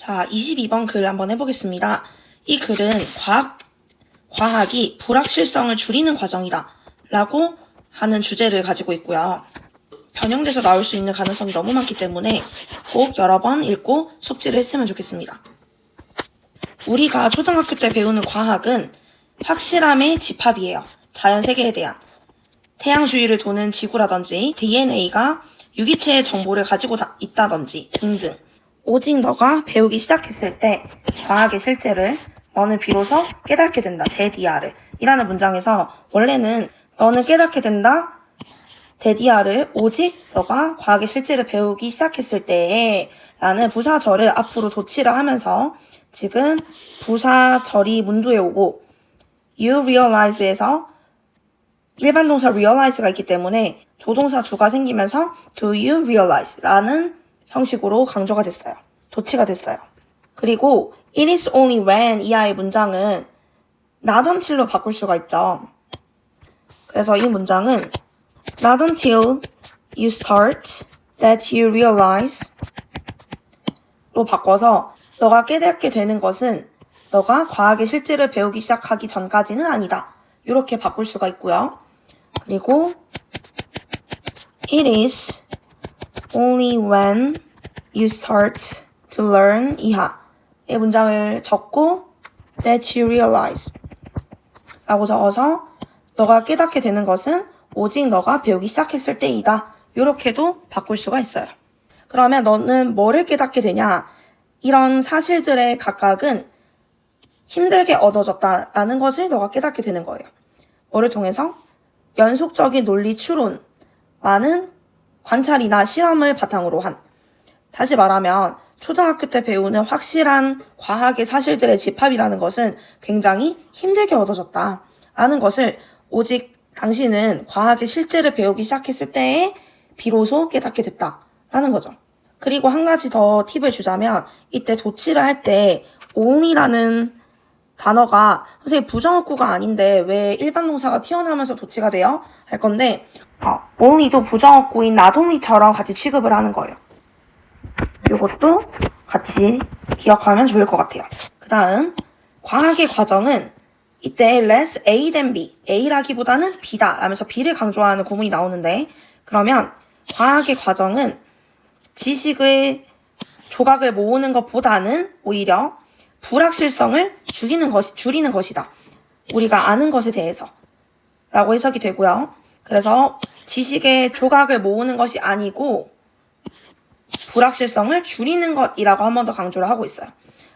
자, 22번 글 한번 해보겠습니다. 이 글은 과학이 불확실성을 줄이는 과정이다 라고 하는 주제를 가지고 있고요. 변형돼서 나올 수 있는 가능성이 너무 많기 때문에 꼭 여러 번 읽고 숙지를 했으면 좋겠습니다. 우리가 초등학교 때 배우는 과학은 확실함의 집합이에요. 자연 세계에 대한. 태양 주위를 도는 지구라든지 DNA가 유기체의 정보를 가지고 있다든지 등등. 오직 너가 배우기 시작했을 때 과학의 실제를 너는 비로소 깨닫게 된다. 데디아를 이라는 문장에서 원래는 너는 깨닫게 된다. 데디아를 오직 너가 과학의 실제를 배우기 시작했을 때에 라는 부사절을 앞으로 도치를 하면서 지금 부사절이 문두에 오고 you realize에서 일반 동사 realize가 있기 때문에 조동사 do가 생기면서 do you realize 라는 형식으로 강조가 됐어요. 도치가 됐어요. 그리고 it is only when 이하의 문장은 not until로 바꿀 수가 있죠. 그래서 이 문장은 not until you start that you realize 로 바꿔서 너가 깨닫게 되는 것은 너가 과학의 실제를 배우기 시작하기 전까지는 아니다. 이렇게 바꿀 수가 있고요. 그리고 it is only when you start to learn 이하의 문장을 적고 that you realize 라고 적어서 너가 깨닫게 되는 것은 오직 너가 배우기 시작했을 때이다. 이렇게도 바꿀 수가 있어요. 그러면 너는 뭐를 깨닫게 되냐? 이런 사실들의 각각은 힘들게 얻어졌다라는 것을 너가 깨닫게 되는 거예요. 뭐를 통해서? 연속적인 논리 추론, 많은 관찰이나 실험을 바탕으로 한. 다시 말하면 초등학교 때 배우는 확실한 과학의 사실들의 집합이라는 것은 굉장히 힘들게 얻어졌다라는 것을 오직 당신은 과학의 실제를 배우기 시작했을 때에 비로소 깨닫게 됐다라는 거죠. 그리고 한 가지 더 팁을 주자면 이때 도치를 할 때 only라는 단어가 선생님 부정어구가 아닌데 왜 일반 동사가 튀어나오면서 도치가 돼요? 할 건데 only도 부정어구인 not only처럼 같이 취급을 하는 거예요. 이것도 같이 기억하면 좋을 것 같아요. 그 다음 과학의 과정은 이때 less A than B, A라기보다는 B다 라면서 B를 강조하는 구문이 나오는데 그러면 과학의 과정은 지식의 조각을 모으는 것보다는 오히려 불확실성을 줄이는 것이다. 우리가 아는 것에 대해서 라고 해석이 되고요. 그래서 지식의 조각을 모으는 것이 아니고 불확실성을 줄이는 것이라고 한 번 더 강조를 하고 있어요.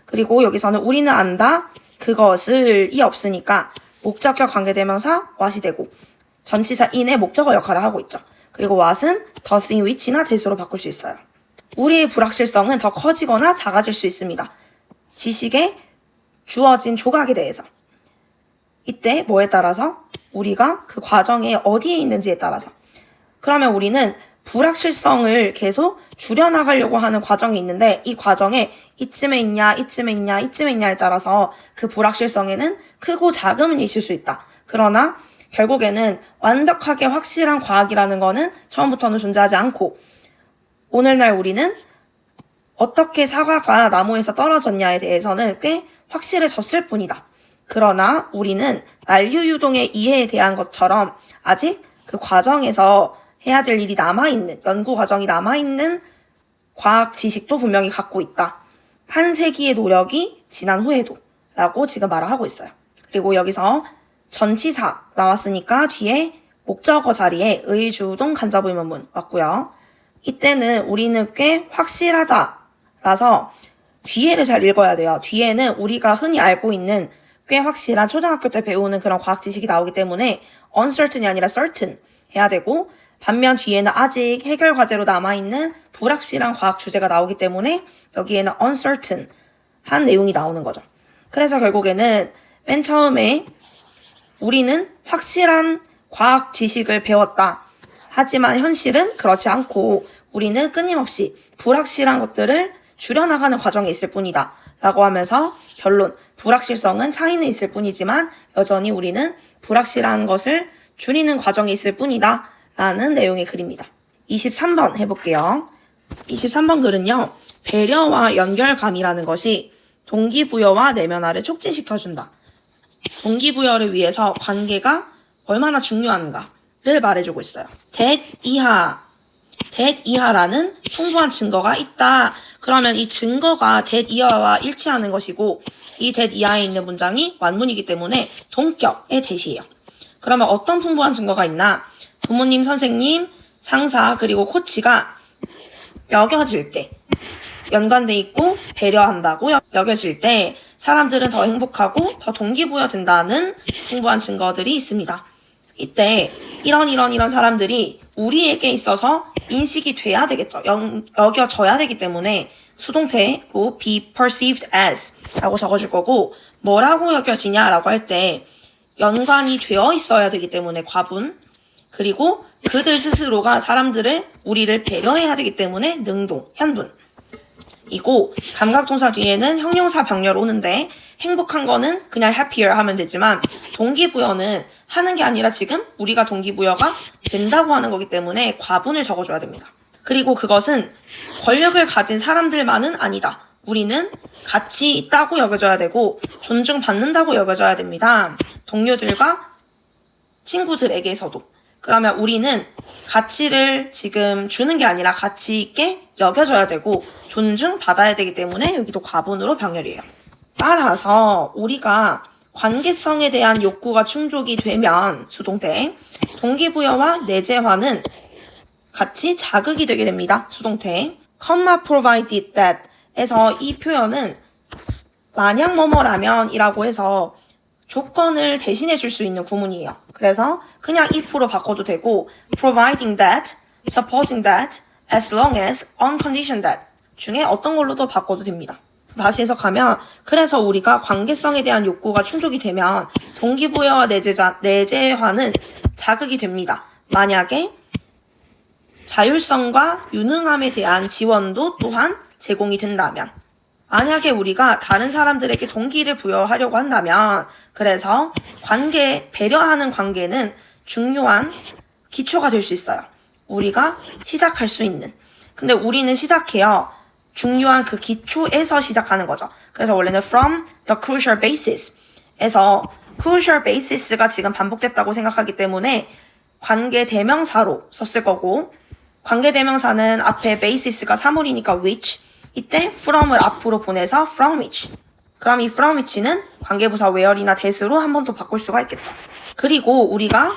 그리고 여기서는 우리는 안다. 그것을이 없으니까 목적격 관계대명사 what이 되고 전치사 in의 목적어 역할을 하고 있죠. 그리고 what은 the thing which나 that으로 바꿀 수 있어요. 우리의 불확실성은 더 커지거나 작아질 수 있습니다. 지식에 주어진 조각에 대해서. 이때 뭐에 따라서? 우리가 그 과정에 어디에 있는지에 따라서. 그러면 우리는 불확실성을 계속 줄여나가려고 하는 과정이 있는데 이 과정에 이쯤에 있냐, 이쯤에 있냐, 이쯤에 있냐에 따라서 그 불확실성에는 크고 작음은 있을 수 있다. 그러나 결국에는 완벽하게 확실한 과학이라는 거는 처음부터는 존재하지 않고 오늘날 우리는 어떻게 사과가 나무에서 떨어졌냐에 대해서는 꽤 확실해졌을 뿐이다. 그러나 우리는 난류유동의 이해에 대한 것처럼 아직 그 과정에서 해야 될 일이 남아있는, 연구 과정이 남아있는 과학 지식도 분명히 갖고 있다. 한 세기의 노력이 지난 후에도 라고 지금 말을 하고 있어요. 그리고 여기서 전치사 나왔으니까 뒤에 목적어 자리에 의주동 간접의문문 왔고요. 이때는 우리는 꽤 확실하다 라서 뒤에를 잘 읽어야 돼요. 뒤에는 우리가 흔히 알고 있는 꽤 확실한 초등학교 때 배우는 그런 과학 지식이 나오기 때문에 uncertain이 아니라 certain 해야 되고 반면 뒤에는 아직 해결 과제로 남아있는 불확실한 과학 주제가 나오기 때문에 여기에는 uncertain 한 내용이 나오는 거죠. 그래서 결국에는 맨 처음에 우리는 확실한 과학 지식을 배웠다. 하지만 현실은 그렇지 않고 우리는 끊임없이 불확실한 것들을 줄여나가는 과정에 있을 뿐이다. 라고 하면서 결론, 불확실성은 차이는 있을 뿐이지만 여전히 우리는 불확실한 것을 줄이는 과정에 있을 뿐이다. 라는 내용의 글입니다. 23번 해볼게요. 23번 글은요. 배려와 연결감이라는 것이 동기부여와 내면화를 촉진시켜준다. 동기부여를 위해서 관계가 얼마나 중요한가를 말해주고 있어요. that 이하라는 풍부한 증거가 있다. 그러면 이 증거가 that 이하와 일치하는 것이고 이 that 이하에 있는 문장이 완문이기 때문에 동격의 that이에요. 그러면 어떤 풍부한 증거가 있나? 부모님, 선생님, 상사, 그리고 코치가 여겨질 때, 연관돼 있고 배려한다고 여겨질 때 사람들은 더 행복하고 더 동기부여된다는 풍부한 증거들이 있습니다. 이때 이런 사람들이 우리에게 있어서 인식이 돼야 되겠죠. 여겨져야 되기 때문에 수동태로 be perceived as 라고 적어줄 거고, 뭐라고 여겨지냐라고 할 때 연관이 되어 있어야 되기 때문에 과분, 그리고 그들 스스로가 우리를 배려해야 되기 때문에 능동, 현분 이고, 감각동사 뒤에는 형용사 병렬 오는데 행복한 거는 그냥 happier 하면 되지만 동기부여는 하는 게 아니라 지금 우리가 동기부여가 된다고 하는 거기 때문에 과분을 적어줘야 됩니다. 그리고 그것은 권력을 가진 사람들만은 아니다. 우리는 가치 있다고 여겨져야 되고 존중받는다고 여겨져야 됩니다. 동료들과 친구들에게서도. 그러면 우리는 가치를 지금 주는 게 아니라 가치 있게 여겨져야 되고 존중받아야 되기 때문에 여기도 과분으로 병렬이에요. 따라서 우리가 관계성에 대한 욕구가 충족이 되면 수동태, 동기부여와 내재화는 같이 자극이 되게 됩니다. 수동태. comma provided that 에서 이 표현은 만약 뭐뭐라면 이라고 해서 조건을 대신해 줄 수 있는 구문이에요. 그래서 그냥 if로 바꿔도 되고 providing that, supposing that, as long as, on condition that 중에 어떤 걸로도 바꿔도 됩니다. 다시 해석하면 그래서 우리가 관계성에 대한 욕구가 충족이 되면 동기부여와 내재화는 자극이 됩니다. 만약에 자율성과 유능함에 대한 지원도 또한 제공이 된다면, 만약에 우리가 다른 사람들에게 동기를 부여하려고 한다면, 그래서 배려하는 관계는 중요한 기초가 될 수 있어요. 우리가 시작할 수 있는. 근데 우리는 시작해요. 중요한 그 기초에서 시작하는 거죠. 그래서 원래는 from the crucial basis 에서 crucial basis가 지금 반복됐다고 생각하기 때문에 관계 대명사로 썼을 거고, 관계 대명사는 앞에 basis가 사물이니까 which, 이때 from을 앞으로 보내서 from which. 그럼 이 from which는 관계부사 where이나 that으로 한 번 더 바꿀 수가 있겠죠. 그리고 우리가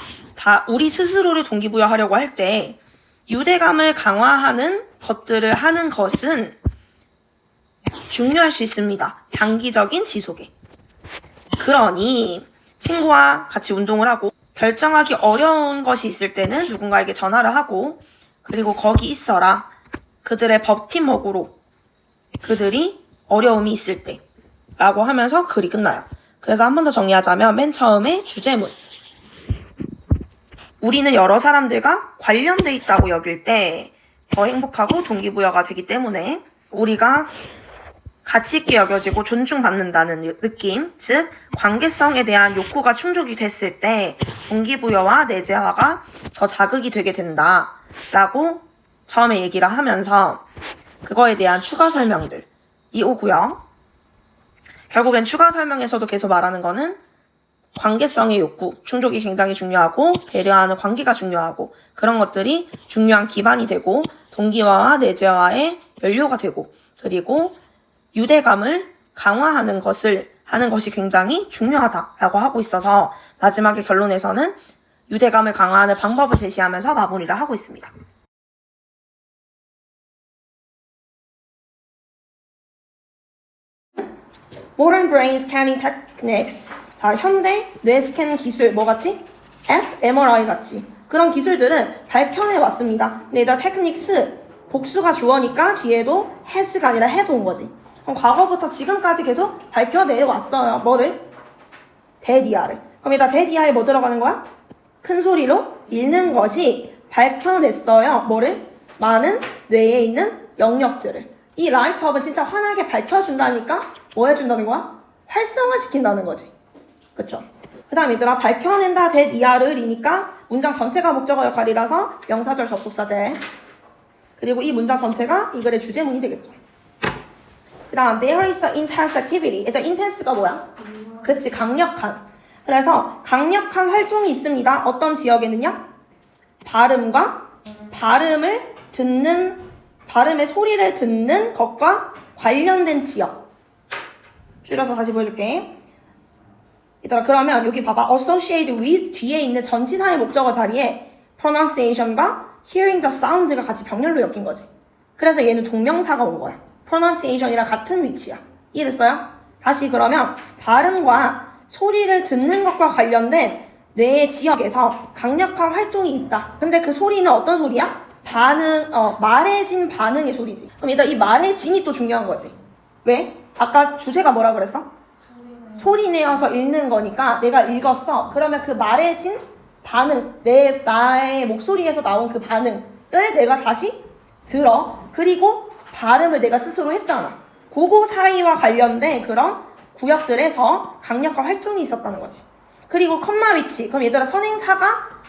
우리 스스로를 동기부여하려고 할 때 유대감을 강화하는 것들을 하는 것은 중요할 수 있습니다. 장기적인 지속에. 그러니 친구와 같이 운동을 하고 결정하기 어려운 것이 있을 때는 누군가에게 전화를 하고, 그리고 거기 있어라. 그들의 버팀목으로 그들이 어려움이 있을 때 라고 하면서 글이 끝나요. 그래서 한 번 더 정리하자면 맨 처음에 주제문. 우리는 여러 사람들과 관련돼 있다고 여길 때 더 행복하고 동기부여가 되기 때문에 우리가 가치 있게 여겨지고 존중받는다는 느낌, 즉 관계성에 대한 욕구가 충족이 됐을 때 동기부여와 내재화가 더 자극이 되게 된다 라고 처음에 얘기를 하면서 그거에 대한 추가 설명들이 오고요. 결국엔 추가 설명에서도 계속 말하는 거는 관계성의 욕구, 충족이 굉장히 중요하고 배려하는 관계가 중요하고 그런 것들이 중요한 기반이 되고 동기화와 내재화의 연료가 되고, 그리고 유대감을 강화하는 것이 굉장히 중요하다라고 하고 있어서 마지막에 결론에서는 유대감을 강화하는 방법을 제시하면서 마무리를 하고 있습니다. Modern Brain Scanning Techniques. 자, 현대 뇌 스캔 기술, 뭐 같지? fMRI 같이. 그런 기술들은 밝혀내 왔습니다. 근데 얘들 techniques, 복수가 주어니까 뒤에도 has가 아니라 have 온 거지. 그럼 과거부터 지금까지 계속 밝혀내 왔어요. 뭐를? 데디아를. 그럼 얘들아 데디아에 뭐 들어가는 거야? 큰 소리로 읽는 것이 밝혀냈어요. 뭐를? 많은 뇌에 있는 영역들을. 이 라이트업은 진짜 환하게 밝혀준다니까 뭐 해준다는 거야? 활성화시킨다는 거지. 그쵸? 그 다음 얘들아 밝혀낸다 that 이하를 이니까 문장 전체가 목적어 역할이라서 명사절 접속사 that. 그리고 이 문장 전체가 이 글의 주제문이 되겠죠. 그 다음 there is an intense activity. 일단 intense가 뭐야? 그치, 강력한. 그래서 강력한 활동이 있습니다. 어떤 지역에는요? 발음과 발음의 소리를 듣는 것과 관련된 지역. 줄여서 다시 보여줄게. 얘들아, 그러면 여기 봐봐. associated with 뒤에 있는 전치사의 목적어 자리에 pronunciation과 hearing the sound가 같이 병렬로 엮인 거지. 그래서 얘는 동명사가 온 거야. pronunciation이랑 같은 위치야. 이해됐어요? 다시 그러면 발음과 소리를 듣는 것과 관련된 뇌의 지역에서 강력한 활동이 있다. 근데 그 소리는 어떤 소리야? 말해진 반응의 소리지. 그럼 일단 이 말해진이 또 중요한 거지. 왜? 아까 주제가 뭐라 그랬어? 소리 내어서 읽는 거니까 내가 읽었어. 그러면 그 말해진 반응, 나의 목소리에서 나온 그 반응을 내가 다시 들어. 그리고 발음을 내가 스스로 했잖아. 그거 사이와 관련된 그런 구역들에서 강력한 활동이 있었다는 거지. 그리고 컴마 위치. 그럼 얘들아, 선행사가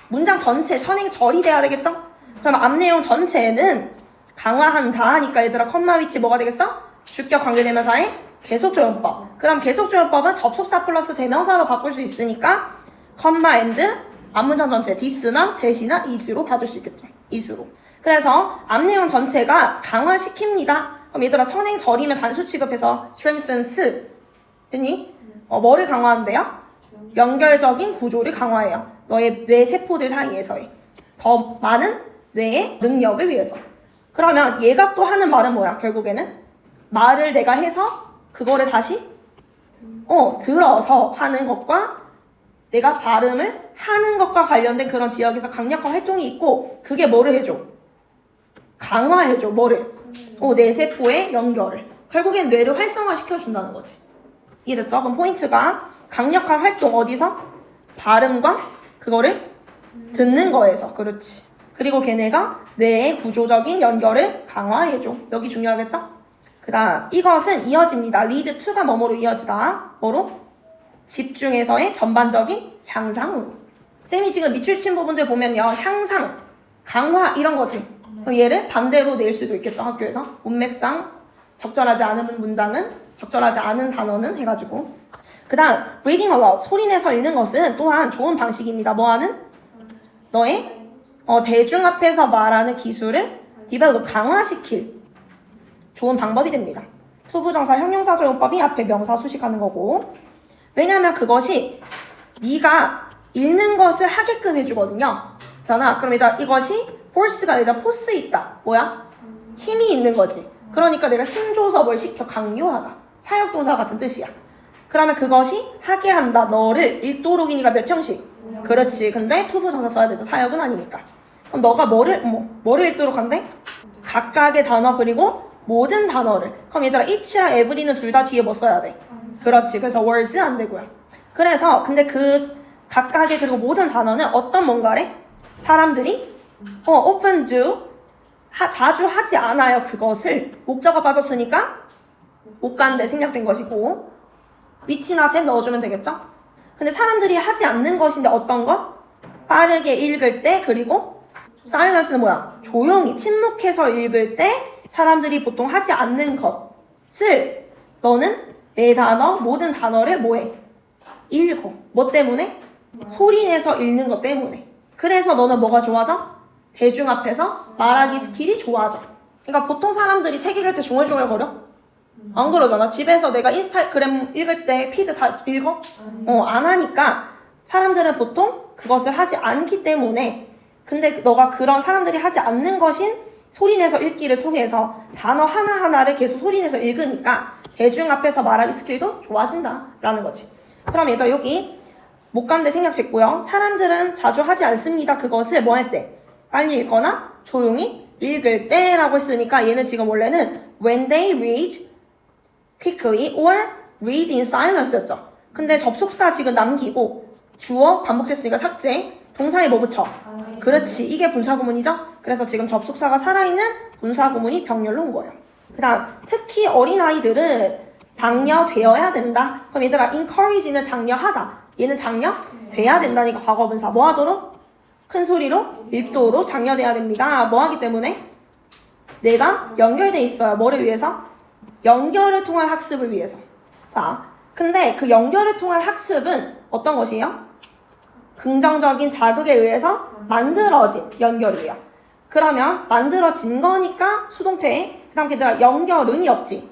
문장 전체 선행절이 돼야 되겠죠? 그럼 앞 내용 전체는 강화한다 하니까 얘들아, 컴마 위치 뭐가 되겠어? 주격 관계대명사의 계속조용법. 그럼 계속조용법은 접속사 플러스 대명사로 바꿀 수 있으니까 컴마 앤드 앞문장 전체 this나 that이나 is로 받을 수 있겠죠. is로. 그래서 앞 내용 전체가 강화시킵니다. 그럼 얘들아, 선행절이면 단수 취급해서 strengthens 됐니? 뭐를 강화한대요? 연결적인 구조를 강화해요. 너의 뇌 세포들 사이에서의 더 많은 뇌의 능력을 위해서. 그러면 얘가 또 하는 말은 뭐야? 결국에는 말을 내가 해서 그거를 다시 들어서 하는 것과 내가 발음을 하는 것과 관련된 그런 지역에서 강력한 활동이 있고, 그게 뭐를 해줘? 강화해줘. 뭐를? 뇌 세포의 연결을. 결국엔 뇌를 활성화시켜준다는 거지. 이해됐죠? 그럼 포인트가 강력한 활동 어디서? 발음과 그거를 듣는 거에서. 그렇지. 그리고 걔네가 뇌의 구조적인 연결을 강화해줘. 여기 중요하겠죠? 그 다음 이것은 이어집니다. lead to가 뭐뭐로 이어지다. 뭐로? 집중해서의 전반적인 향상으로. 쌤이 지금 밑줄 친 부분들 보면요, 향상, 강화 이런 거지. 그럼 얘를 반대로 낼 수도 있겠죠. 학교에서 문맥상 적절하지 않은 문장은, 적절하지 않은 단어는 해가지고. 그 다음 reading aloud, 소리내서 읽는 것은 또한 좋은 방식입니다. 뭐하는? 너의 대중 앞에서 말하는 기술을 develop, 강화시킬 좋은 방법이 됩니다. 투부정사 형용사조용법이 앞에 명사 수식하는 거고, 왜냐하면 그것이 네가 읽는 것을 하게끔 해주거든요. 잖아. 그럼 일단 이것이 force가 아니라 force 있다. 뭐야? 힘이 있는 거지. 그러니까 내가 힘줘서 뭘 시켜, 강요하다. 사역동사 같은 뜻이야. 그러면 그것이 하게 한다. 너를 읽도록이니까 몇 형식? 그렇지. 근데 투부정사 써야 되죠. 사역은 아니니까. 그럼 너가 뭐를 읽도록 한대? 각각의 단어 그리고 모든 단어를. 그럼 얘들아, each랑 every는 둘 다 뒤에 뭐 써야 돼? 그렇지. 그래서 words 안 되고요. 그래서 근데 그 각각의 그리고 모든 단어는 어떤 뭔가래? 사람들이 often do, 자주 하지 않아요. 그것을. 목적어 빠졌으니까 못 간데 생략된 것이고, 위치나 that 넣어주면 되겠죠? 근데 사람들이 하지 않는 것인데 어떤 것? 빠르게 읽을 때, 그리고 silence는 뭐야? 조용히 침묵해서 읽을 때 사람들이 보통 하지 않는 것을 너는 매 단어, 모든 단어를 뭐해? 읽어. 뭐 때문에? 소리내서 읽는 것 때문에. 그래서 너는 뭐가 좋아져? 대중 앞에서 말하기 스킬이 좋아져. 그러니까 보통 사람들이 책 읽을 때 중얼중얼 거려? 안 그러잖아. 집에서 내가 인스타그램 읽을 때 피드 다 읽어? 안 하니까 사람들은 보통 그것을 하지 않기 때문에. 근데 너가 그런 사람들이 하지 않는 것인 소리내서 읽기를 통해서 단어 하나하나를 계속 소리내서 읽으니까 대중 앞에서 말하기 스킬도 좋아진다 라는 거지. 그럼 얘들아, 여기 못 간데 생략됐고요. 사람들은 자주 하지 않습니다. 그것을 뭐 할 때? 빨리 읽거나 조용히 읽을 때 라고 했으니까 얘는 지금 원래는 when they read quickly or read in silence 였죠. 근데 접속사 지금 남기고 주어 반복됐으니까 삭제, 동사에 뭐 붙여? 그렇지. 이게 분사구문이죠? 그래서 지금 접속사가 살아있는 분사구문이 병렬로 온 거예요. 그 다음 특히 어린아이들은 장려되어야 된다. 그럼 얘들아, encourage는 장려하다. 얘는 장려돼야 된다니까 과거분사. 뭐 하도록? 큰 소리로 읽도록 장려돼야 됩니다. 뭐 하기 때문에? 내가 연결돼 있어요. 뭐를 위해서? 연결을 통한 학습을 위해서. 자, 근데 그 연결을 통한 학습은 어떤 것이에요? 긍정적인 자극에 의해서 만들어진 연결이에요. 그러면 만들어진 거니까 수동태. 그 다음 얘들아 연결은이 없지.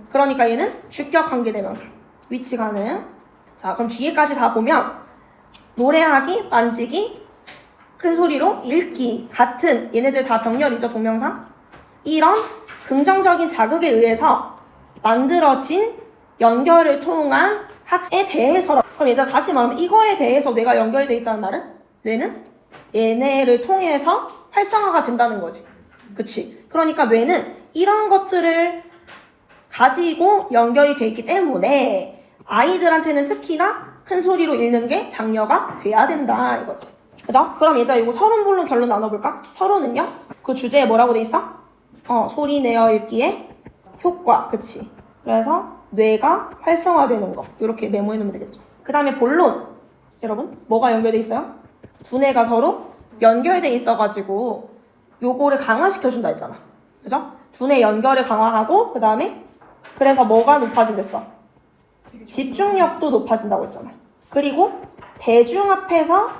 그러니까 얘는 주격 관계대명사. 위치 가능. 자, 그럼 뒤에까지 다 보면 노래하기, 만지기, 큰 소리로 읽기 같은 얘네들 다 병렬이죠. 동명사. 이런 긍정적인 자극에 의해서 만들어진 연결을 통한 학습에 대해서. 그럼 얘들아 다시 말하면 이거에 대해서 뇌가 연결되어 있다는 말은 뇌는 얘네를 통해서 활성화가 된다는 거지. 그치? 그러니까 뇌는 이런 것들을 가지고 연결이 되어 있기 때문에 아이들한테는 특히나 큰 소리로 읽는 게 장려가 돼야 된다 이거지. 그죠? 그럼 얘들아 이거 서론본론 결론 나눠볼까? 서론은요? 그 주제에 뭐라고 돼 있어? 소리 내어 읽기의 효과. 그치? 그래서 뇌가 활성화되는 거 이렇게 메모해 놓으면 되겠죠. 그 다음에 본론. 여러분 뭐가 연결돼 있어요? 두뇌가 서로 연결돼 있어가지고 요거를 강화시켜준다 했잖아. 그죠? 두뇌 연결을 강화하고 그 다음에 그래서 뭐가 높아진댔어? 집중력도 높아진다고 했잖아. 그리고 대중 앞에서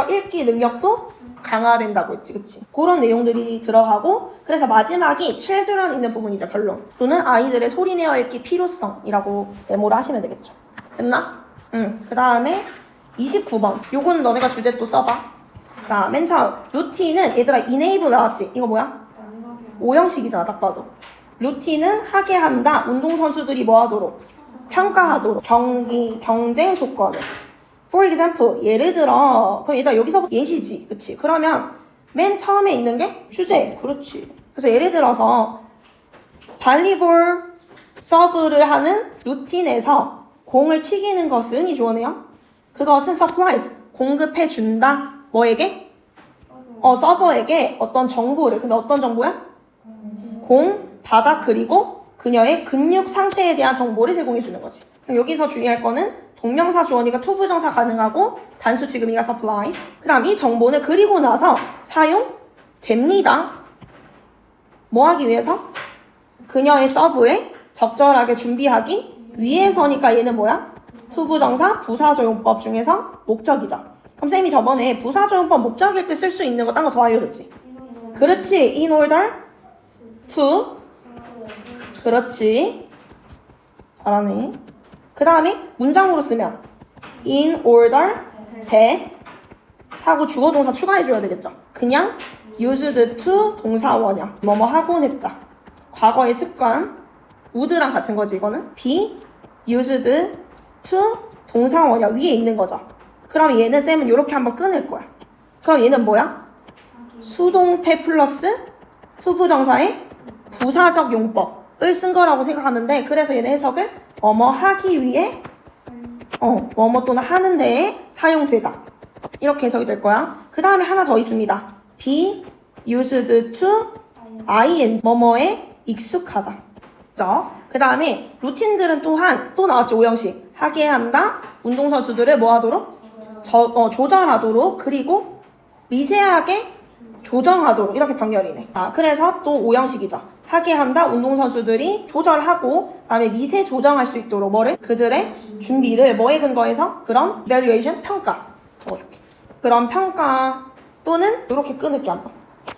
읽기 능력도 강화된다고 했지. 그치? 그런 내용들이 들어가고 그래서 마지막이 children 있는 부분이죠. 결론. 또는 아이들의 소리 내어 읽기 필요성이라고 메모를 하시면 되겠죠. 됐나? 그 다음에 29번. 요거는 너네가 주제 또 써봐. 자, 맨 처음. 루틴은 얘들아 enable 나왔지? 이거 뭐야? 오형식이잖아. 딱 봐도. 루틴은 하게 한다. 운동선수들이 뭐 하도록? 평가하도록. 경쟁 조건을. For example, 예를 들어. 그럼 얘들아 여기서부터 예시지. 그치? 그러면 맨 처음에 있는 게 주제. 그렇지. 그래서 예를 들어서 발리볼 서브를 하는 루틴에서 공을 튀기는 것은 이 주어네요. 그것은 supplies. 공급해준다. 뭐에게? 서버에게 어떤 정보를. 근데 어떤 정보야? 공, 바닥 그리고 그녀의 근육 상태에 대한 정보를 제공해주는 거지. 그럼 여기서 주의할 거는 동명사 주어니까 투부정사 가능하고 단수 지금이가 supplies. 그 다음 이 정보는 그리고 나서 사용됩니다. 뭐 하기 위해서? 그녀의 서브에 적절하게 준비하기 위해서니까 얘는 뭐야? 투부정사 부사조용법 중에서 목적이죠. 그럼 쌤이 저번에 부사조용법 목적일 때 쓸 수 있는 거 딴 거 더 알려줬지? 그렇지. in order to. 그렇지. 잘하네. 그 다음에 문장으로 쓰면 in order that 하고 주어동사 추가해줘야 되겠죠. 그냥 used to 동사 원형. 뭐뭐 하곤 했다. 과거의 습관. would랑 같은 거지 이거는. be used to 동사 원형 위에 있는 거죠. 그럼 얘는 쌤은 이렇게 한번 끊을 거야. 그럼 얘는 뭐야? 수동태 플러스 투부정사의 부사적 용법을 쓴 거라고 생각하면 돼. 그래서 얘는 해석을 뭐뭐 하기 위해 뭐뭐 또는 하는 데에 사용되다. 이렇게 해석이 될 거야. 그 다음에 하나 더 있습니다. be used to ing 뭐뭐에 익숙하다. 그죠? 그 다음에 루틴들은 또한 또 나왔지. 오형식. 하게 한다. 운동선수들을 뭐 하도록? 조절하도록. 그리고 미세하게 조정하도록. 이렇게 병렬이네. 그래서 또 오형식이죠. 하게 한다. 운동선수들이 조절하고 그다음에 미세 조정할 수 있도록 뭐를? 그들의 준비를 뭐에 근거해서? 그런 evaluation 평가. 적어줄게. 그런 평가 또는 이렇게 끊을게 한번.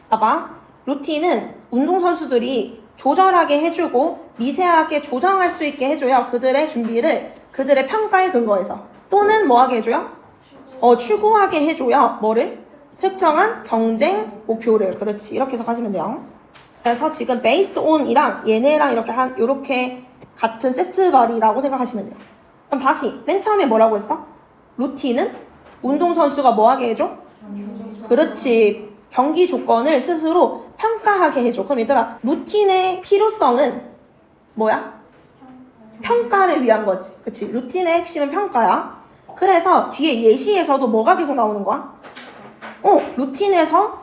봐봐. 루틴은 운동선수들이 조절하게 해주고 미세하게 조정할 수 있게 해줘야 그들의 준비를 그들의 평가에 근거해서 또는 뭐하게 해줘요? 추구하게 해줘야 뭐를? 특정한 경쟁 목표를. 그렇지. 이렇게 해석하시면 돼요. 그래서 지금 based on이랑 얘네랑 이렇게 같은 세트말이라고 생각하시면 돼요. 그럼 다시 맨 처음에 뭐라고 했어? 루틴은 운동선수가 뭐하게 해줘? 그렇지. 경기 조건을 스스로 평가하게 해줘. 그럼 얘들아 루틴의 필요성은 뭐야? 평가를 위한 거지. 그치? 루틴의 핵심은 평가야. 그래서 뒤에 예시에서도 뭐가 계속 나오는 거야? 루틴에서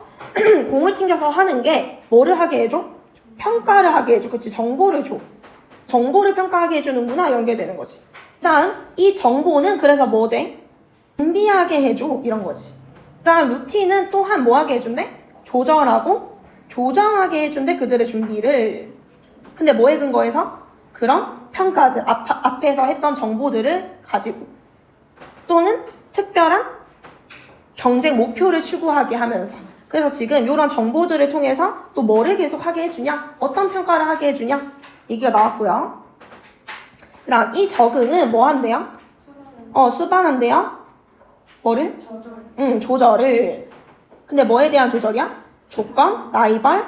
공을 튕겨서 하는 게 뭐를 하게 해줘? 평가를 하게 해줘. 그치? 정보를 줘. 정보를 평가하게 해주는구나. 연결되는 거지. 일단 이 정보는 그래서 뭐 돼? 준비하게 해줘. 이런 거지. 그 다음 루틴은 또한 뭐 하게 해준대? 조절하고 조정하게 해준대. 그들의 준비를. 근데 뭐에 근거해서? 그런 평가들, 앞에서 했던 정보들을 가지고 또는 특별한 경쟁 목표를 추구하게 하면서. 그래서 지금 이런 정보들을 통해서 또 뭐를 계속 하게 해주냐? 어떤 평가를 하게 해주냐? 얘기가 나왔고요. 그 다음 이 적응은 뭐 한대요? 수반한대요? 뭐를? 조절을. 근데 뭐에 대한 조절이야? 조건, 라이벌,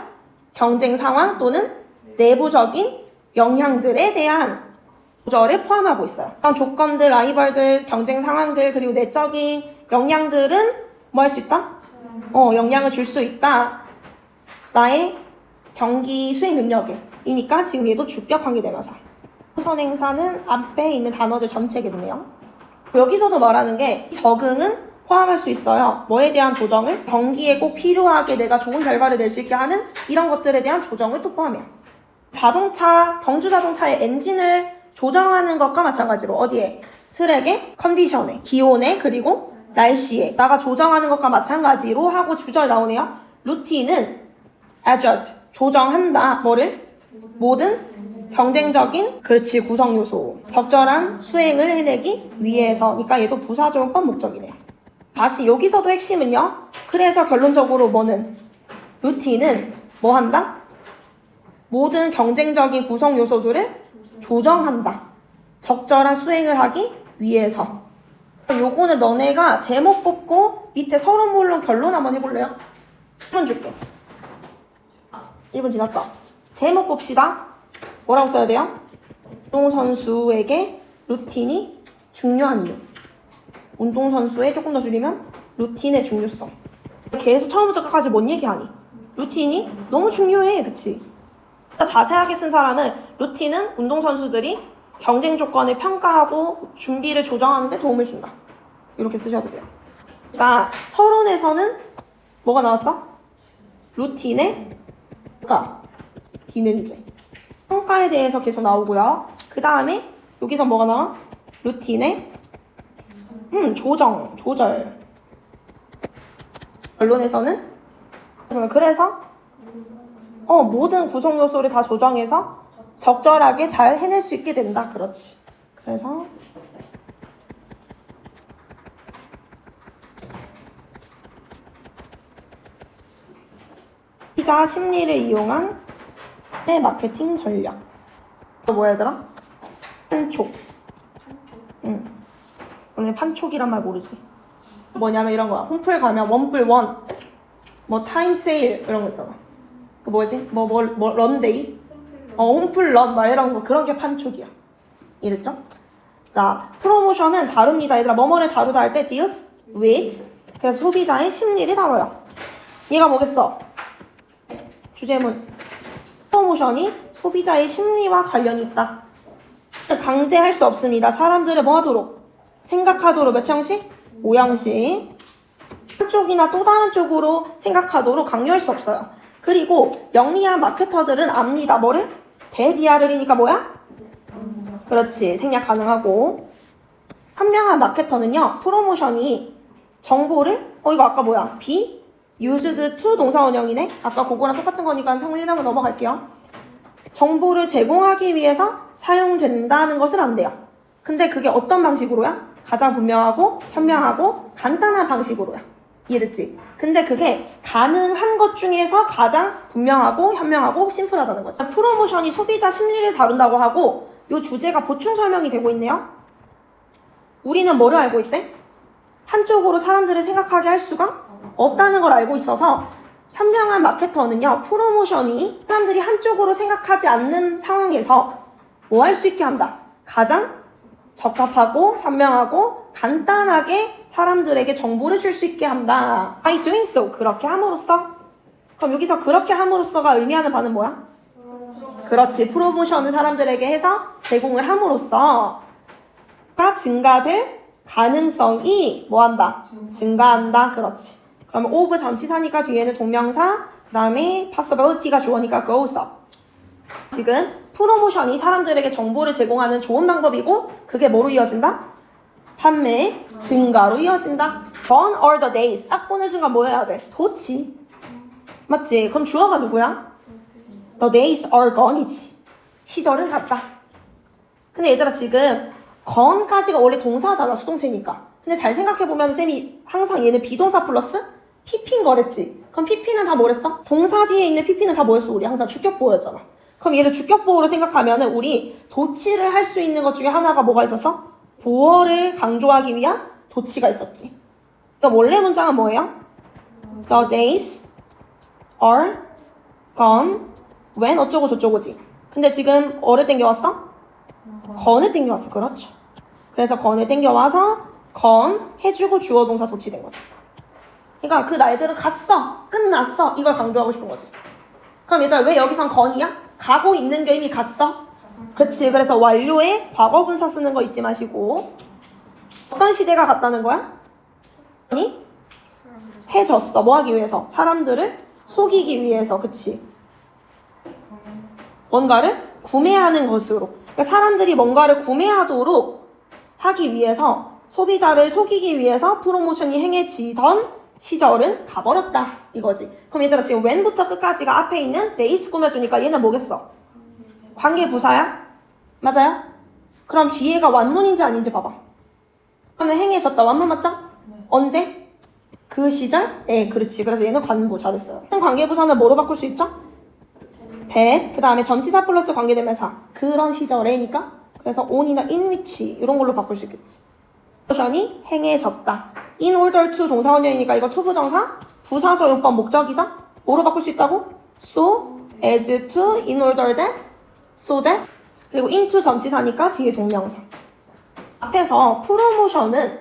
경쟁 상황 또는 내부적인 영향들에 대한 조절을 포함하고 있어요. 조건들, 라이벌들, 경쟁 상황들, 그리고 내적인 영향들은 뭐 할 수 있다? 영향을 줄 수 있다. 나의 경기 수행 능력에. 이니까 지금 얘도 주격 관계대명사. 선행사는 앞에 있는 단어들 전체겠네요. 여기서도 말하는 게 적응은 포함할 수 있어요. 뭐에 대한 조정을? 경기에 꼭 필요하게 내가 좋은 결과를 낼 수 있게 하는 이런 것들에 대한 조정을 또 포함해요. 자동차, 경주 자동차의 엔진을 조정하는 것과 마찬가지로 어디에? 트랙에, 컨디션에, 기온에, 그리고 날씨에 나가 조정하는 것과 마찬가지로 하고 주절 나오네요. 루틴은 adjust, 조정한다. 뭐를? 모든 경쟁적인 그렇지 구성 요소 적절한 수행을 해내기 위해서. 그러니까 얘도 부사적법 목적이네요. 다시 여기서도 핵심은요. 그래서 결론적으로 뭐는? 루틴은 뭐 한다? 모든 경쟁적인 구성 요소들을 조정한다. 적절한 수행을 하기 위해서. 요거는 너네가 제목 뽑고 밑에 서론 본론 결론 한번 해볼래요? 1분 줄게. 1분 지났다. 제목 봅시다. 뭐라고 써야 돼요? 운동선수에게 루틴이 중요한 이유. 운동선수에 조금 더 줄이면 루틴의 중요성. 계속 처음부터 끝까지 뭔 얘기하니? 루틴이 너무 중요해. 그치? 자세하게 쓴 사람은 루틴은 운동선수들이 경쟁 조건을 평가하고 준비를 조정하는 데 도움을 준다. 이렇게 쓰셔도 돼요. 그러니까 서론에서는 뭐가 나왔어? 루틴의 평가, 기능이죠. 평가에 대해서 계속 나오고요. 그 다음에 여기서 뭐가 나와? 루틴의 조절. 결론에서는 그래서 모든 구성 요소를 다 조정해서 적절하게 잘 해낼 수 있게 된다. 그렇지. 그래서 소비자 심리를 이용한 마케팅 전략. 뭐야 얘들아? 판촉. 오늘 판촉이란 말 모르지? 뭐냐면 이런 거야. 홈플 가면 원뿔 원, 뭐 타임 세일 이런 거 있잖아. 그 뭐지? 런데이? 홈플 런 막 이런 거. 그런 게 판촉이야. 이랬죠? 자, 프로모션은 다룹니다. 얘들아 뭐뭐를 다루다 할 때 deals with. 그래서 소비자의 심리를 다뤄요. 얘가 뭐겠어? 주제문. 프로모션이 소비자의 심리와 관련이 있다. 강제할 수 없습니다. 사람들을 뭐 하도록? 생각하도록. 몇 형식? 5형식. 한쪽이나 또 다른 쪽으로 생각하도록 강요할 수 없어요. 그리고 영리한 마케터들은 압니다. 뭐를? 대DR이니까 뭐야? 그렇지. 생략 가능하고. 현명한 마케터는요. 프로모션이 정보를 이거 아까 뭐야? be used to 동사원형이네. 아까 그거랑 똑같은 거니까 상물명은 넘어갈게요. 정보를 제공하기 위해서 사용된다는 것을 안돼요. 근데 그게 어떤 방식으로야? 가장 분명하고 현명하고 간단한 방식으로야. 이해됐지? 근데 그게 가능한 것 중에서 가장 분명하고 현명하고 심플하다는 거지. 프로모션이 소비자 심리를 다룬다고 하고 이 주제가 보충 설명이 되고 있네요. 우리는 뭐를 알고 있대? 한쪽으로 사람들을 생각하게 할 수가 없다는 걸 알고 있어서 현명한 마케터는요. 프로모션이 사람들이 한쪽으로 생각하지 않는 상황에서 뭐 할 수 있게 한다? 가장 적합하고 현명하고 간단하게 사람들에게 정보를 줄 수 있게 한다. By doing so. 그렇게 함으로써. 그럼 여기서 그렇게 함으로써가 의미하는 바는 뭐야? 그렇지. 프로모션을 사람들에게 해서 제공을 함으로써 증가될 가능성이 뭐한다? 증가한다. 그렇지. 그러면 of 전치사니까 뒤에는 동명사, 그 다음에 possibility가 주어니까 goes up. 지금 프로모션이 사람들에게 정보를 제공하는 좋은 방법이고 그게 뭐로 이어진다? 판매 증가로 이어진다. gone are the days. 딱 보는 순간 뭐 해야 돼? 도치. 맞지? 그럼 주어가 누구야? The days are gone이지. 시절은 같다. 근데 얘들아 지금 건까지가 원래 동사잖아, 수동태니까. 근데 잘 생각해보면 쌤이 항상 얘는 비동사 플러스 PP인 거랬지. 그럼 PP는 다 뭐랬어? 동사 뒤에 있는 PP는 다 뭐였어? 우리 항상 주격보호였잖아. 그럼 얘를 주격보호로 생각하면은 우리 도치를 할 수 있는 것 중에 하나가 뭐가 있었어? 보어를 강조하기 위한 도치가 있었지. 그러니까 원래 문장은 뭐예요? The days are gone when 어쩌고 저쩌고지. 근데 지금 어를 땡겨왔어? 건을 땡겨왔어. 그렇죠. 그래서 건을 땡겨와서 건 해주고 주어 동사 도치된 거지. 그러니까 그 날들은 갔어. 끝났어. 이걸 강조하고 싶은 거지. 그럼 얘들아 왜 여기선 건이야? 가고 있는 게 이미 갔어. 그치. 그래서 완료에 과거분사 쓰는 거 잊지 마시고. 어떤 시대가 갔다는 거야? 아니? 해졌어. 뭐 하기 위해서? 사람들을 속이기 위해서. 그치. 뭔가를 구매하는 것으로. 그러니까 사람들이 뭔가를 구매하도록 하기 위해서 소비자를 속이기 위해서 프로모션이 행해지던 시절은 가버렸다. 이거지. 그럼 얘들아 지금 when부터 끝까지가 앞에 있는 days 꾸며주니까 얘는 뭐겠어? 관계부사야? 맞아요? 그럼 뒤에가 완문인지 아닌지 봐봐. 얘는 행해졌다. 완문 맞죠? 언제? 그 시절? 네, 그렇지. 그래서 얘는 관부. 잘했어요. 관계부사는 뭐로 바꿀 수 있죠? that. 그 다음에 전치사 플러스 관계대명사. 그런 시절에니까. 그래서 on이나 in which 이런 걸로 바꿀 수 있겠지. 모션이 행해졌다. in order to 동사원형이니까 이거 to 부정사, 부사적 용법 목적이죠? 뭐로 바꿀 수 있다고? so, as to, in order that, so that. 그리고 into 전치사니까 뒤에 동명사. 앞에서 프로모션은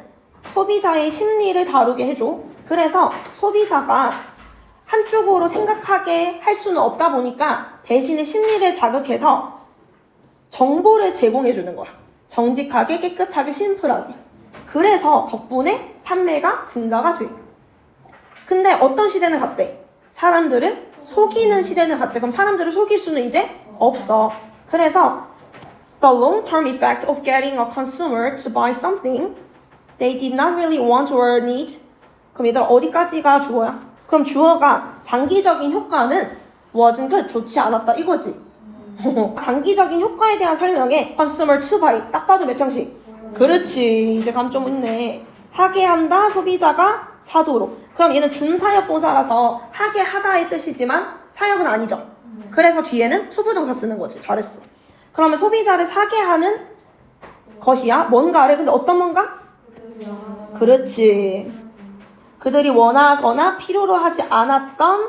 소비자의 심리를 다루게 해줘. 그래서 소비자가 한쪽으로 생각하게 할 수는 없다 보니까 대신에 심리를 자극해서 정보를 제공해 주는 거야. 정직하게, 깨끗하게, 심플하게. 그래서 덕분에 판매가 증가가 돼. 근데 어떤 시대는 갔대? 사람들을 속이는 시대는 갔대. 그럼 사람들을 속일 수는 이제 없어. 그래서 the long-term effect of getting a consumer to buy something they did not really want or need. 그럼 얘들아 어디까지가 주어야? 그럼 주어가 장기적인 효과는 wasn't good, 좋지 않았다 이거지. 장기적인 효과에 대한 설명에 consumer to buy 딱 봐도 몇 형식? 그렇지. 이제 감 좀 있네. 하게 한다 소비자가 사도록. 그럼 얘는 준사역 동사라서 하게 하다의 뜻이지만 사역은 아니죠. 그래서 뒤에는 to 부정사 쓰는 거지. 잘했어. 그러면 소비자를 사게 하는 것이야. 뭔가를. 근데 어떤 뭔가? 그렇지. 그들이 원하거나 필요로 하지 않았던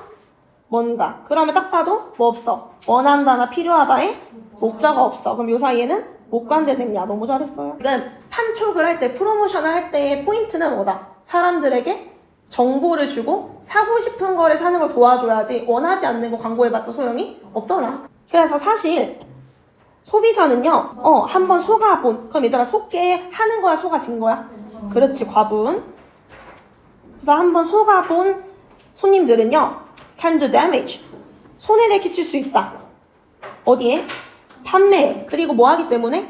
뭔가. 그러면 딱 봐도 뭐 없어? 원한다나 필요하다에 목자가 없어. 그럼 요 사이에는 목관대생야. 너무 잘했어요. 지금 판촉을 할 때, 프로모션을 할 때의 포인트는 뭐다? 사람들에게 정보를 주고 사고 싶은 거를 사는 걸 도와줘야지 원하지 않는 거 광고해봤자 소용이 없더라. 그래서 사실 소비자는요, 한번 속아본. 그럼 얘들아 속게 하는 거야, 속아진 거야? 그렇지, 과분. 그래서 한번 속아본 손님들은요, can do damage. 손해를 끼칠 수 있다. 어디에? 판매. 그리고 뭐 하기 때문에?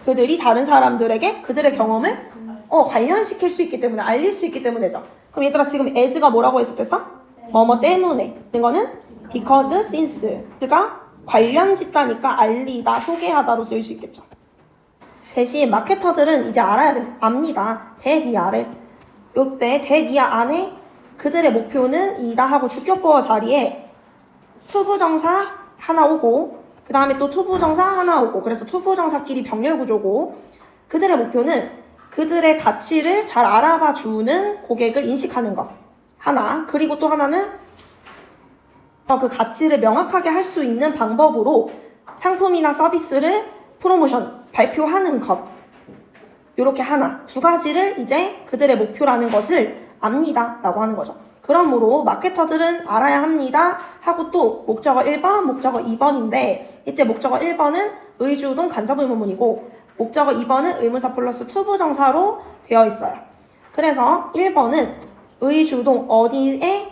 그들이 다른 사람들에게 그들의 경험을 관련시킬 수 있기 때문에, 알릴 수 있기 때문에죠. 그럼 얘들아 지금 as가 뭐라고 했었댔어? 뭐뭐 때문에. 이거는 because, since가 관련 짓다니까 알리다, 소개하다로 쓰일 수 있겠죠. 대신 마케터들은 이제 압니다. that 이하를. 요때 that 이하 안에 그들의 목표는 이다 하고 주격보어 자리에 투부정사 하나 오고 그 다음에 또 투부정사 하나 오고 그래서 투부정사끼리 병렬구조고 그들의 목표는 그들의 가치를 잘 알아봐 주는 고객을 인식하는 것 하나 그리고 또 하나는 그 가치를 명확하게 할 수 있는 방법으로 상품이나 서비스를 프로모션 발표하는 것 요렇게 하나 두 가지를 이제 그들의 목표라는 것을 압니다 라고 하는 거죠. 그러므로 마케터들은 알아야 합니다 하고 또 목적어 1번, 목적어 2번인데 이때 목적어 1번은 의주동 간접의문문이고 목적어 2번은 의문사 플러스 투부정사로 되어 있어요. 그래서 1번은 의주동 어디에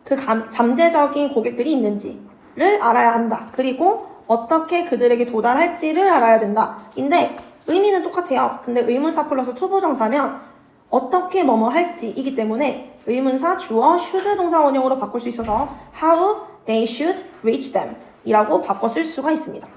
그 잠재적인 고객들이 있는지를 알아야 한다. 그리고 어떻게 그들에게 도달할지를 알아야 된다. 인데 의미는 똑같아요. 근데 의문사 플러스 투부정사면 어떻게 뭐뭐 할지이기 때문에 의문사 주어 should 동사 원형으로 바꿀 수 있어서 how they should reach them 이라고 바꿔 쓸 수가 있습니다.